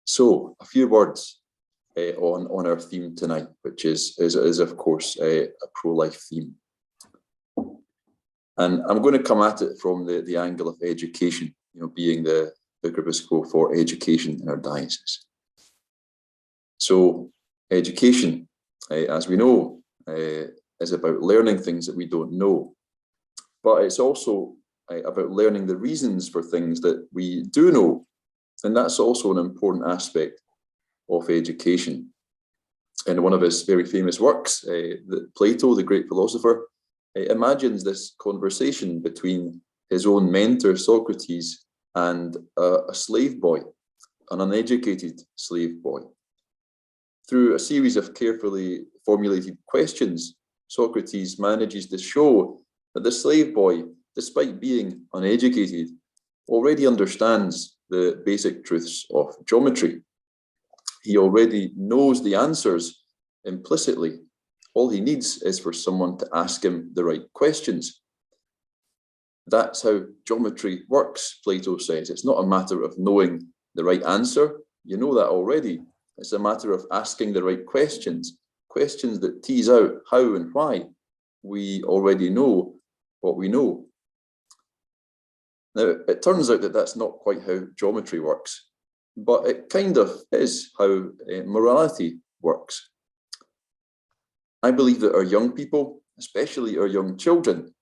So, a few words on our theme tonight, which is of course a pro-life theme. And I'm going to come at it from the angle of education, being the Vicar Episcopal for education in our diocese. So, education, as we know, is about learning things that we don't know, but it's also about learning the reasons for things that we do know. And that's also an important aspect of education. In one of his very famous works, Plato, the great philosopher, imagines this conversation between his own mentor, Socrates, and a slave boy, an uneducated slave boy. Through a series of carefully formulated questions, Socrates manages to show that the slave boy, despite being uneducated, already understands the basic truths of geometry. He already knows the answers implicitly. All he needs is for someone to ask him the right questions. That's how geometry works, Plato says. It's not a matter of knowing the right answer. You know that already. It's a matter of asking the right questions, questions that tease out how and why we already know what we know. Now, it turns out that that's not quite how geometry works, but it kind of is how morality works. I believe that our young people, especially our young children,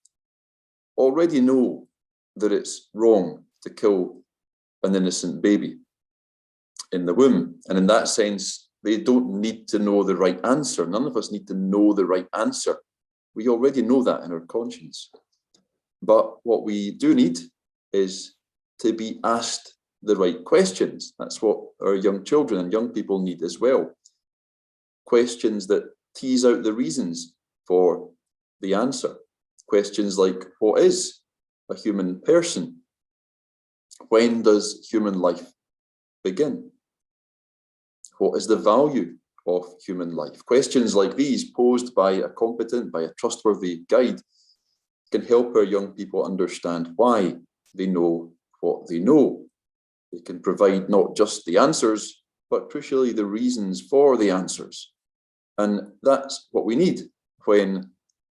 already know that it's wrong to kill an innocent baby in the womb. And in that sense, they don't need to know the right answer. None of us need to know the right answer. We already know that in our conscience. But what we do need is to be asked the right questions. That's what our young children and young people need as well. Questions that tease out the reasons for the answer. Questions like, what is a human person? When does human life begin? What is the value of human life? Questions like these, posed by a competent, by a trustworthy guide, can help our young people understand why they know what they know. They can provide not just the answers, but crucially the reasons for the answers. And that's what we need when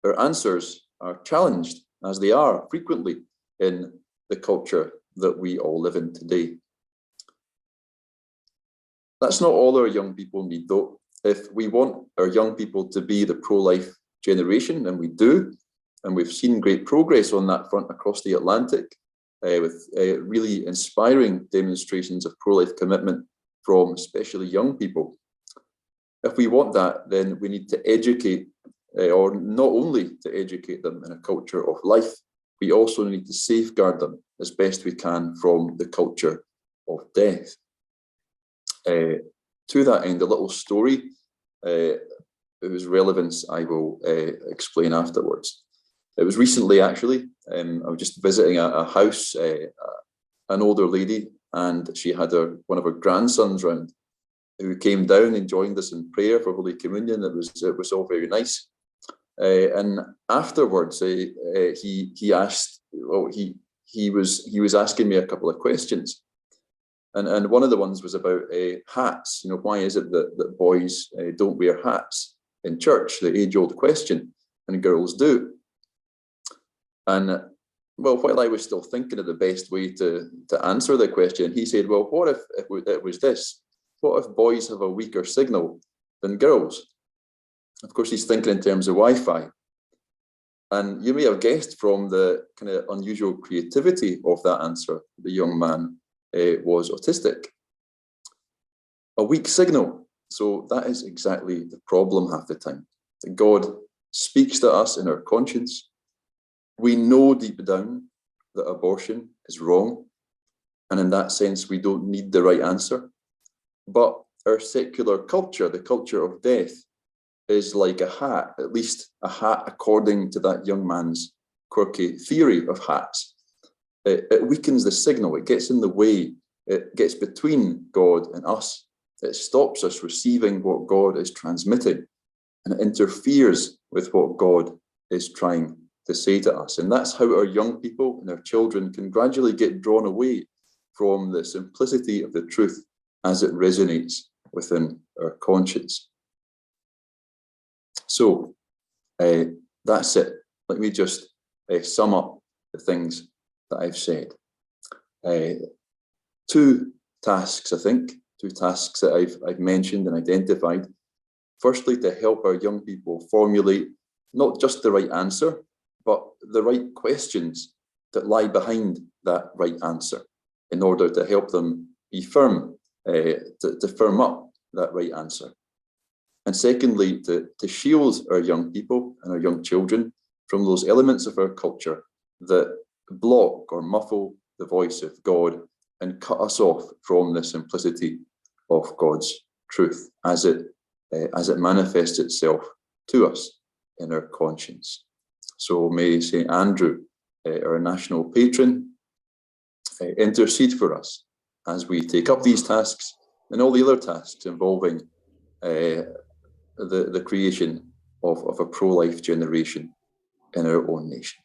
our answers are challenged, as they are frequently in the culture that we all live in today. That's not all our young people need, though. If we want our young people to be the pro-life generation, and we do, and we've seen great progress on that front across the Atlantic, with really inspiring demonstrations of pro-life commitment from especially young people. If we want that, then we need to educate, or not only to educate them in a culture of life, we also need to safeguard them as best we can from the culture of death. To that end, a little story whose relevance I will explain afterwards. It was recently, actually. I was just visiting a house, an older lady, and she had one of her grandsons round, who came down and joined us in prayer for Holy Communion. It was all very nice. And afterwards, he asked. Well, he was asking me a couple of questions, and one of the ones was about hats. Why is it that boys don't wear hats in church? The age-old question, and girls do. And well, while I was still thinking of the best way to answer the question, he said, well, what if it was this? What if boys have a weaker signal than girls? Of course, he's thinking in terms of Wi-Fi. And you may have guessed from the kind of unusual creativity of that answer, the young man was autistic. A weak signal. So that is exactly the problem half the time. That God speaks to us in our conscience. We know deep down that abortion is wrong. And in that sense, we don't need the right answer. But our secular culture, the culture of death, is like a hat, at least a hat according to that young man's quirky theory of hats. It weakens the signal, it gets in the way, it gets between God and us. It stops us receiving what God is transmitting, and it interferes with what God is trying to say to us. And that's how our young people and our children can gradually get drawn away from the simplicity of the truth as it resonates within our conscience. So that's it. Let me just sum up the things that I've said. Two tasks, I think, two tasks that I've mentioned and identified. Firstly, to help our young people formulate not just the right answer, but the right questions that lie behind that right answer in order to help them be firm, to firm up that right answer. And secondly, to shield our young people and our young children from those elements of our culture that block or muffle the voice of God and cut us off from the simplicity of God's truth as it manifests itself to us in our conscience. So may St. Andrew, our national patron, intercede for us as we take up these tasks and all the other tasks involving the creation of a pro-life generation in our own nation.